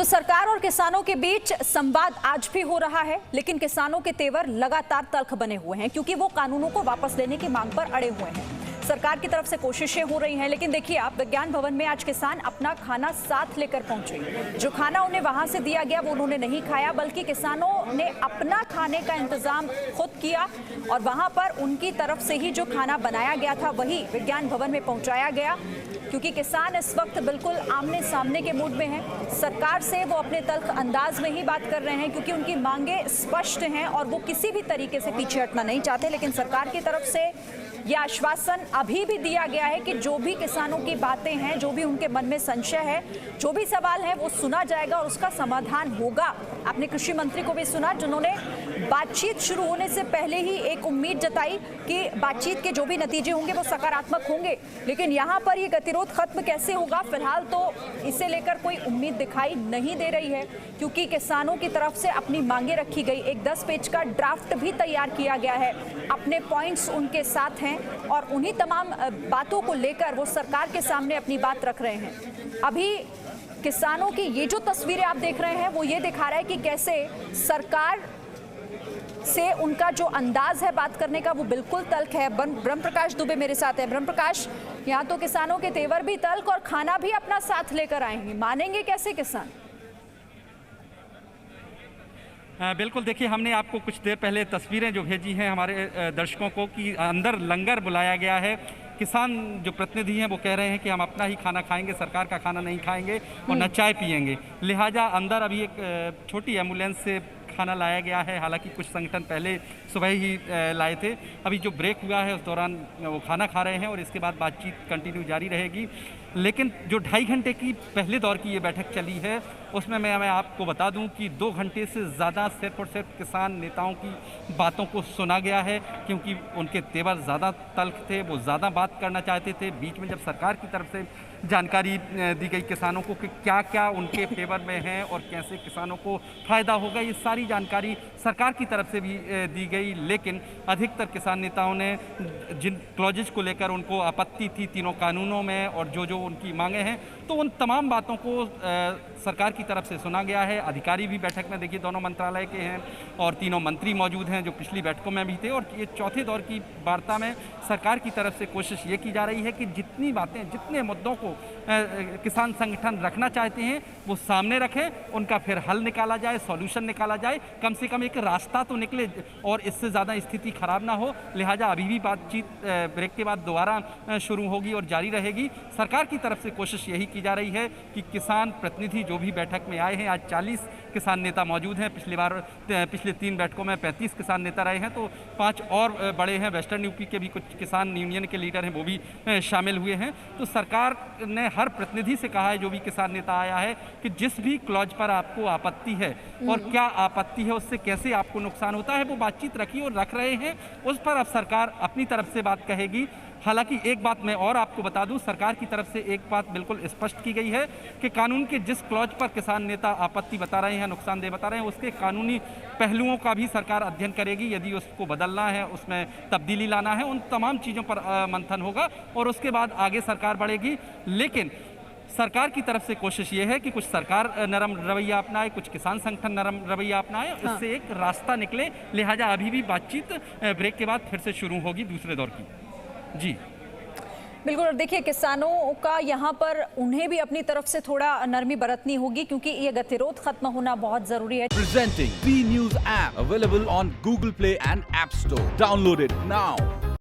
तो सरकार और किसानों के बीच संवाद आज भी हो रहा है, लेकिन किसानों के तेवर लगातार तल्ख बने हुए हैं क्योंकि वो कानूनों को वापस लेने की मांग पर अड़े हुए हैं। सरकार की तरफ से कोशिशें हो रही हैं, लेकिन देखिए आप, विज्ञान भवन में आज किसान अपना खाना साथ लेकर पहुंचे। जो खाना उन्हें वहां से दिया गया वो उन्होंने नहीं खाया, बल्कि किसानों ने अपना खाने का इंतजाम खुद किया और वहां पर उनकी तरफ से ही जो खाना बनाया गया था वही विज्ञान भवन में पहुंचाया गया। क्योंकि किसान इस वक्त बिल्कुल आमने सामने के मूड में हैं। सरकार से वो अपने तल्ख अंदाज में ही बात कर रहे हैं क्योंकि उनकी मांगे स्पष्ट हैं और वो किसी भी तरीके से पीछे हटना नहीं चाहते। लेकिन सरकार की तरफ से ये आश्वासन अभी भी दिया गया है कि जो भी किसानों की बातें हैं, जो भी उनके मन में संशय है, जो भी सवाल है वो सुना जाएगा और उसका समाधान होगा। आपने कृषि मंत्री को भी सुना, जिन्होंने बातचीत शुरू होने से पहले ही एक उम्मीद जताई कि बातचीत के जो भी नतीजे होंगे वो सकारात्मक होंगे। लेकिन यहाँ पर ये गतिरोध खत्म कैसे होगा, फिलहाल तो इसे लेकर कोई उम्मीद दिखाई नहीं दे रही है क्योंकि किसानों की तरफ से अपनी मांगे रखी गई। एक 10 पेज का ड्राफ्ट भी तैयार किया गया है, अपने पॉइंट्स उनके साथ हैं और उन्हीं तमाम बातों को लेकर वो सरकार के सामने अपनी बात रख रहे हैं। अभी किसानों की ये जो तस्वीरें आप देख रहे हैं वो ये दिखा रहा है कि कैसे सरकार से उनका जो अंदाज है बात करने का वो बिल्कुल तल्ख है। ब्रह्म प्रकाश दुबे मेरे साथ है। ब्रह्म प्रकाश, यहाँ तो किसानों के तेवर भी तल्ख और खाना भी अपना साथ लेकर आए हैं, मानेंगे कैसे किसान? बिल्कुल, देखिए हमने आपको कुछ देर पहले तस्वीरें जो भेजी हैं हमारे दर्शकों को कि अंदर लंगर बुलाया गया है। किसान जो प्रतिनिधि हैं वो कह रहे हैं कि हम अपना ही खाना खाएंगे, सरकार का खाना नहीं खाएंगे और न चाय पिएंगे। लिहाजा अंदर अभी एक छोटी एम्बुलेंस से खाना लाया गया है। हालांकि कुछ संगठन पहले सुबह ही लाए थे। अभी जो ब्रेक हुआ है उस दौरान वो खाना खा रहे हैं और इसके बाद बातचीत कंटिन्यू जारी रहेगी। लेकिन जो 2.5 घंटे की पहले दौर की ये बैठक चली है उसमें मैं आपको बता दूं कि 2 घंटे से ज़्यादा सिर्फ और सिर्फ किसान नेताओं की बातों को सुना गया है क्योंकि उनके तेवर ज़्यादा तल्ख थे, वो ज़्यादा बात करना चाहते थे। बीच में जब सरकार की तरफ से जानकारी दी गई किसानों को कि क्या क्या उनके फेवर में है और कैसे किसानों को फ़ायदा होगा, ये सारी जानकारी सरकार की तरफ से भी दी गई। लेकिन अधिकतर किसान नेताओं ने जिन क्लॉजेज को लेकर उनको आपत्ति थी तीनों कानूनों में और जो जो उनकी मांगे हैं, तो उन तमाम बातों को सरकार की तरफ से सुना गया है। अधिकारी भी बैठक में देखिए दोनों मंत्रालय के हैं और तीनों मंत्री मौजूद हैं जो पिछली बैठकों में भी थे। और ये चौथे दौर की वार्ता में सरकार की तरफ से कोशिश ये की जा रही है कि जितनी बातें, जितने मुद्दों को किसान संगठन रखना चाहते हैं वो सामने रखें, उनका फिर हल निकाला जाए, सॉल्यूशन निकाला जाए, कम से कम एक रास्ता तो निकले और इससे ज़्यादा स्थिति खराब ना हो। लिहाजा अभी भी बातचीत ब्रेक के बाद दोबारा शुरू होगी और जारी रहेगी। सरकार की तरफ से कोशिश यही की जा रही है कि किसान प्रतिनिधि जो भी बैठक में आए हैं, आज 40 किसान नेता मौजूद हैं। पिछले 3 बैठकों में 35 किसान नेता रहे हैं, तो 5 और बड़े हैं। वेस्टर्न यूपी के भी कुछ किसान यूनियन के लीडर हैं, वो भी शामिल हुए हैं। तो सरकार ने हर प्रतिनिधि से कहा है, जो भी किसान नेता आया है, कि जिस भी क्लॉज पर आपको आपत्ति है और क्या आपत्ति है, उससे कैसे आपको नुकसान होता है, वो बातचीत रखी और रख रहे हैं। उस पर अब सरकार अपनी तरफ से बात कहेगी। हालांकि एक बात मैं और आपको बता दूं, सरकार की तरफ से एक बात बिल्कुल स्पष्ट की गई है कि कानून के जिस क्लॉज पर किसान नेता आपत्ति बता रहे हैं, नुकसानदेह बता रहे हैं, उसके कानूनी पहलुओं का भी सरकार अध्ययन करेगी। यदि उसको बदलना है, उसमें तब्दीली लाना है, उन तमाम चीज़ों पर मंथन होगा और उसके बाद आगे सरकार बढ़ेगी। लेकिन सरकार की तरफ से कोशिश ये है कि कुछ सरकार नरम रवैया अपनाए, कुछ किसान संगठन नरम रवैया अपनाए, इससे एक रास्ता निकले। लिहाजा अभी भी बातचीत ब्रेक के बाद फिर से शुरू होगी दूसरे दौर की। जी बिल्कुल। और देखिए किसानों का यहाँ पर उन्हें भी अपनी तरफ से थोड़ा नरमी बरतनी होगी क्योंकि ये गतिरोध खत्म होना बहुत जरूरी है। Presenting B News app available on Google Play and App Store. Download it now.